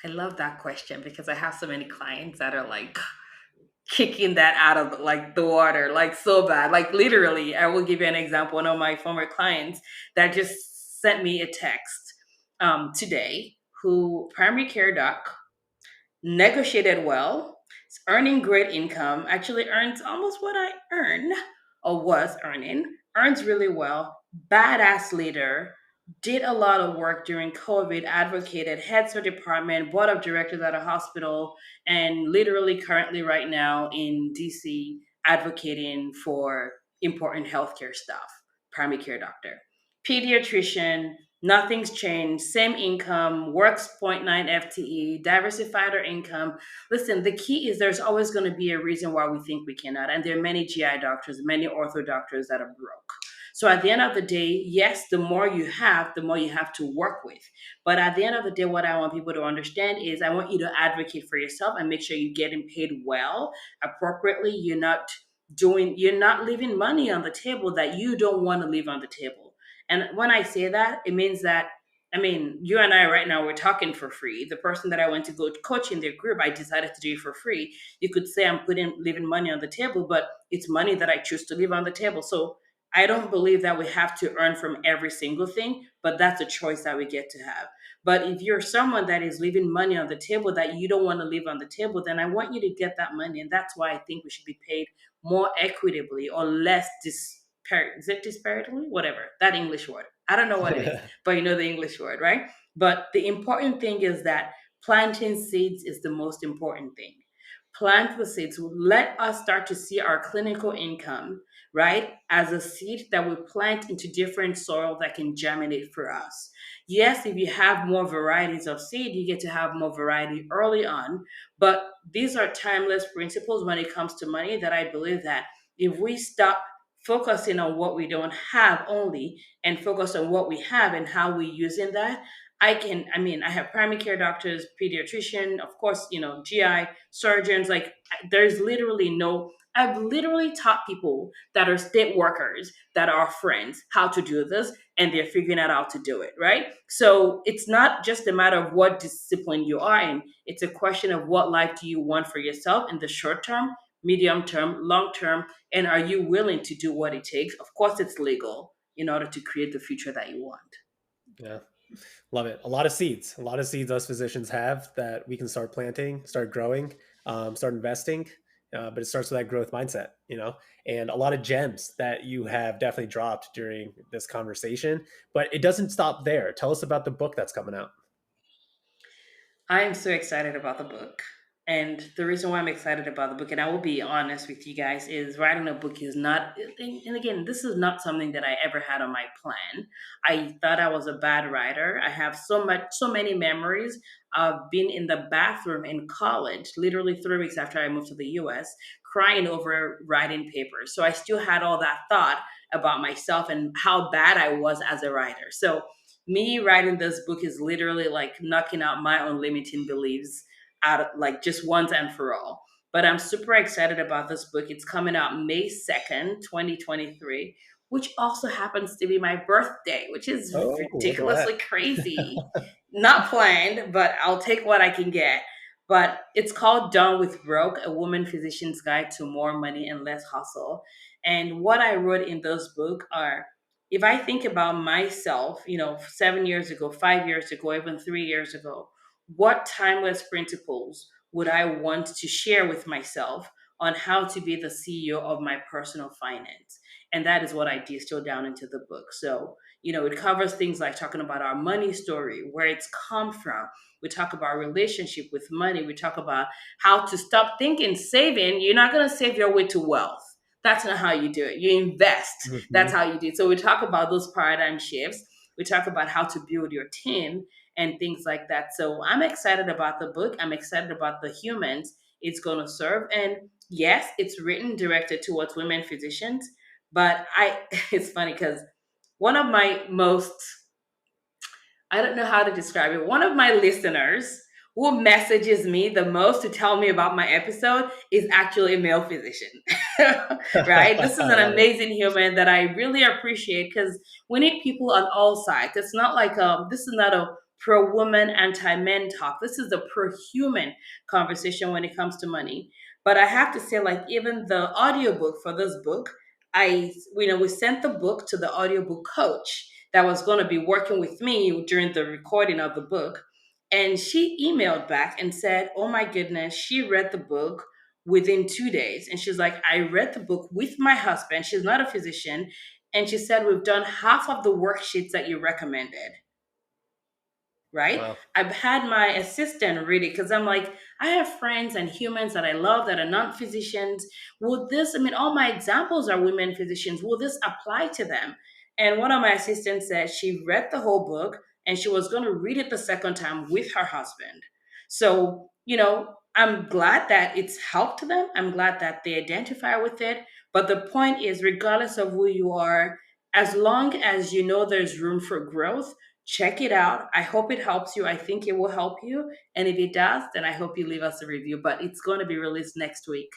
S3: I love that question because I have so many clients that are like kicking that out of like the water, like so bad. Like, literally, I will give you an example. One of my former clients that just sent me a text today, who primary care doc, negotiated well, is earning great income, actually earns almost what I earn or was earning, earns really well, badass leader, did a lot of work during COVID, advocated, heads her department, board of directors at a hospital, and literally currently right now in DC advocating for important healthcare stuff, primary care doctor. Pediatrician, nothing's changed, same income, works zero point 0.9 FTE, diversified our income. Listen, the key is there's always going to be a reason why we think we cannot. And there are many GI doctors, many ortho doctors that are broke. So at the end of the day, yes, the more you have, the more you have to work with. But at the end of the day, what I want people to understand is I want you to advocate for yourself and make sure you're getting paid well, appropriately. You're not leaving money on the table that you don't want to leave on the table. And when I say that, it means that, I mean, you and I right now, we're talking for free. The person that I went to go coach in their group, I decided to do it for free. You could say I'm leaving money on the table, but it's money that I choose to leave on the table. So I don't believe that we have to earn from every single thing, but that's a choice that we get to have. But if you're someone that is leaving money on the table that you don't want to leave on the table, then I want you to get that money. And that's why I think we should be paid more equitably or less is it disparately? Whatever, that English word. I don't know what it is, but you know the English word, right? But the important thing is that planting seeds is the most important thing. Plant the seeds. Let us start to see our clinical income, right, as a seed that we plant into different soil that can germinate for us. Yes, if you have more varieties of seed, you get to have more variety early on. But these are timeless principles when it comes to money that I believe that if we stop focusing on what we don't have only and focus on what we have and how we're using that, I have primary care doctors, pediatrician, of course, GI surgeons. Like, there's literally no I've literally taught people that are state workers, that are friends, how to do this, and they're figuring out how to do it, right? So it's not just a matter of what discipline you are in, it's a question of what life do you want for yourself in the short term, medium term, long term, and are you willing to do what it takes? Of course, it's legal in order to create the future that you want.
S1: Yeah. Love it. A lot of seeds us physicians have that we can start planting, start growing, start investing. But it starts with that growth mindset, and a lot of gems that you have definitely dropped during this conversation. But it doesn't stop there. Tell us about the book that's coming out.
S3: I am so excited about the book. And the reason why I'm excited about the book, and I will be honest with you guys, is writing a book is not, and again, this is not something that I ever had on my plan. I thought I was a bad writer. I have so many memories of being in the bathroom in college, literally 3 weeks after I moved to the US, crying over writing papers. So I still had all that thought about myself and how bad I was as a writer. So me writing this book is literally like knocking out my own limiting beliefs out of, like, just once and for all. But I'm super excited about this book. It's coming out May 2nd, 2023, which also happens to be my birthday, which is
S1: Oh, look at
S3: ridiculously
S1: that.
S3: crazy. Not planned, but I'll take what I can get. But it's called Done with Broke, a woman physician's guide to more money and less hustle. And what I wrote in those book are, if I think about myself, 7 years ago, 5 years ago, even 3 years ago, what timeless principles would I want to share with myself on how to be the CEO of my personal finance? And that is what I distill down into the book. So, it covers things like talking about our money story, where it's come from. We talk about relationship with money. We talk about how to stop thinking saving. You're not going to save your way to wealth. That's not how you do it. You invest. That's
S1: Mhm.
S3: how you do it. So we talk about those paradigm shifts. We talk about how to build your team and things like that. So I'm excited about the book. I'm excited about the humans it's going to serve. And yes, it's written directed towards women physicians, but it's funny because one of my most, I don't know how to describe it. One of my listeners who messages me the most to tell me about my episode is actually a male physician. Right? This is
S1: I
S3: an
S1: love it.
S3: amazing human that I really appreciate because we need people on all sides. It's not like this is not a pro woman, anti men talk. This is a pro human conversation when it comes to money. But I have to say, like, even the audiobook for this book, we sent the book to the audiobook coach that was going to be working with me during the recording of the book. And she emailed back and said, "Oh my goodness, she read the book within 2 days." And she's like, "I read the book with my husband." She's not a physician. And she said, "We've done half of the worksheets that you recommended." Right?
S1: Wow.
S3: I've had my assistant read it because I'm like, I have friends and humans that I love that are not physicians. All my examples are women physicians. Will this apply to them? And one of my assistants said she read the whole book and she was going to read it the second time with her husband. So, I'm glad that it's helped them. I'm glad that they identify with it. But the point is, regardless of who you are, as long as you know there's room for growth, check it out. I hope it helps you. I think it will help you. And if it does, then I hope you leave us a review. But it's going to be released next week.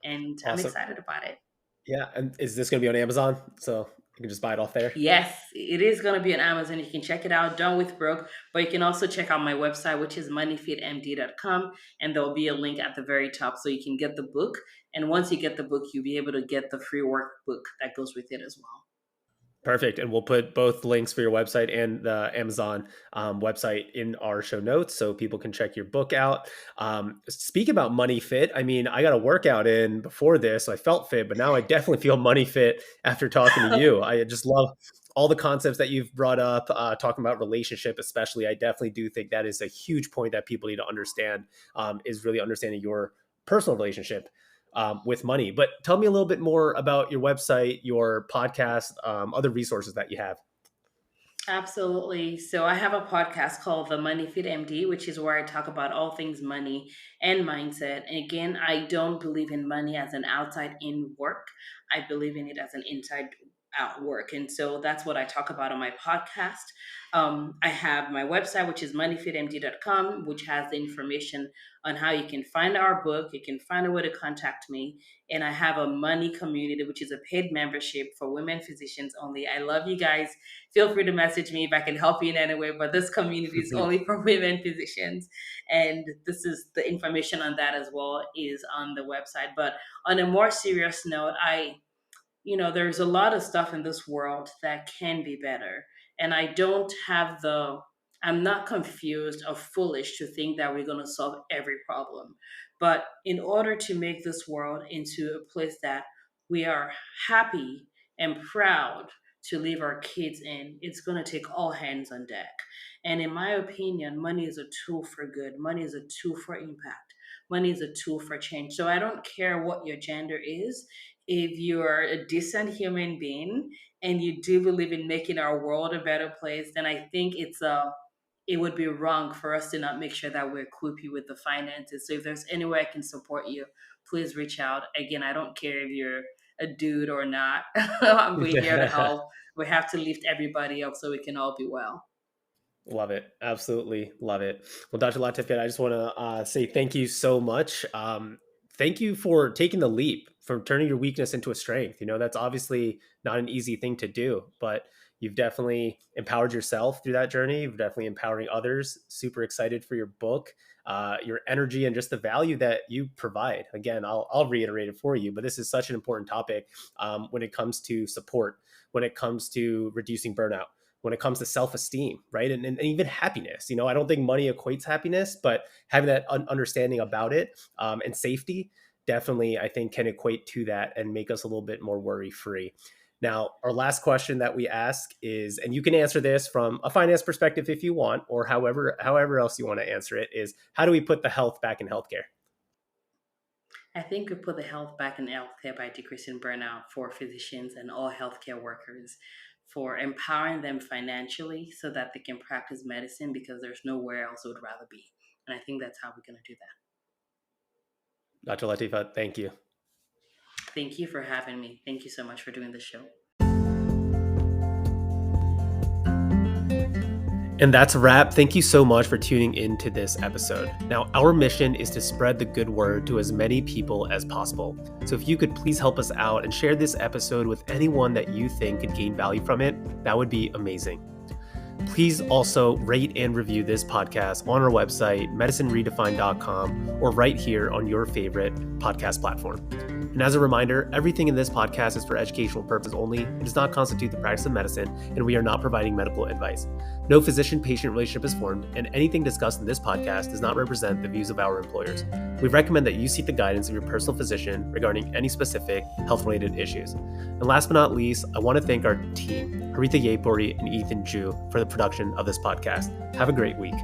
S3: And I'm
S1: Awesome.
S3: excited about it.
S1: Yeah. And is this going to be on Amazon? So you can just buy it off there?
S3: Yes, it is going to be on Amazon. You can check it out, Done with Broke. But you can also check out my website, which is moneyfitmd.com. And there'll be a link at the very top so you can get the book. And once you get the book, you'll be able to get the free workbook that goes with it as well.
S1: Perfect. And we'll put both links for your website and the Amazon website in our show notes so people can check your book out. Speak about Money Fit. I mean, I got a workout in before this, so I felt fit, but now I definitely feel money fit after talking to you. I just love all the concepts that you've brought up, talking about relationship, especially. I definitely do think that is a huge point that people need to understand, is really understanding your personal relationship with money. But tell me a little bit more about your website, your podcast, other resources that you have.
S3: Absolutely. So I have a podcast called The Money Fit MD, which is where I talk about all things money and mindset. And again, I don't believe in money as an outside in work. I believe in it as an inside. at work. And so that's what I talk about on my podcast. I have my website, which is moneyfitmd.com, which has the information on how you can find our book. You can find a way to contact me. And I have a money community, which is a paid membership for women physicians only. I love you guys. Feel free to message me if I can help you in any way, but this community is only for women physicians. And this is the information on that as well is on the website. But on a more serious note, there's a lot of stuff in this world that can be better. And I'm not confused or foolish to think that we're going to solve every problem. But in order to make this world into a place that we are happy and proud to leave our kids in, it's going to take all hands on deck. And in my opinion, money is a tool for good, money is a tool for impact, money is a tool for change. So I don't care what your gender is. If you're a decent human being and you do believe in making our world a better place, then I think it would be wrong for us to not make sure that we equip you with the finances. So if there's any way I can support you, please reach out. Again, I don't care if you're a dude or not. We're here to help. We have to lift everybody up so we can all be well.
S1: Love it. Absolutely love it. Well, Dr. Latifat, I just want to say thank you so much. Thank you for taking the leap, for turning your weakness into a strength. That's obviously not an easy thing to do, but you've definitely empowered yourself through that journey. You've definitely empowering others. Super excited for your book, your energy, and just the value that you provide. Again, I'll reiterate it for you, but this is such an important topic when it comes to support, when it comes to reducing burnout, when it comes to self-esteem, right? And even happiness. I don't think money equates happiness, but having that understanding about it and safety definitely, I think, can equate to that and make us a little bit more worry-free. Now, our last question that we ask is, and you can answer this from a finance perspective if you want, or however else you want to answer it, is how do we put the health back in healthcare?
S3: I think we put the health back in healthcare by decreasing burnout for physicians and all healthcare workers, for empowering them financially so that they can practice medicine because there's nowhere else they would rather be. And I think that's how we're going to do that.
S1: Dr. Latifa, thank you.
S3: Thank you for having me. Thank you so much for doing the show.
S1: And that's a wrap. Thank you so much for tuning into this episode. Now, our mission is to spread the good word to as many people as possible. So if you could please help us out and share this episode with anyone that you think could gain value from it, that would be amazing. Please also rate and review this podcast on our website, medicineredefined.com, or right here on your favorite podcast platform. And as a reminder, everything in this podcast is for educational purposes only. It does not constitute the practice of medicine, and we are not providing medical advice. No physician-patient relationship is formed, and anything discussed in this podcast does not represent the views of our employers. We recommend that you seek the guidance of your personal physician regarding any specific health-related issues. And last but not least, I want to thank our team, Haritha Yepori and Ethan Ju, for the production of this podcast. Have a great week.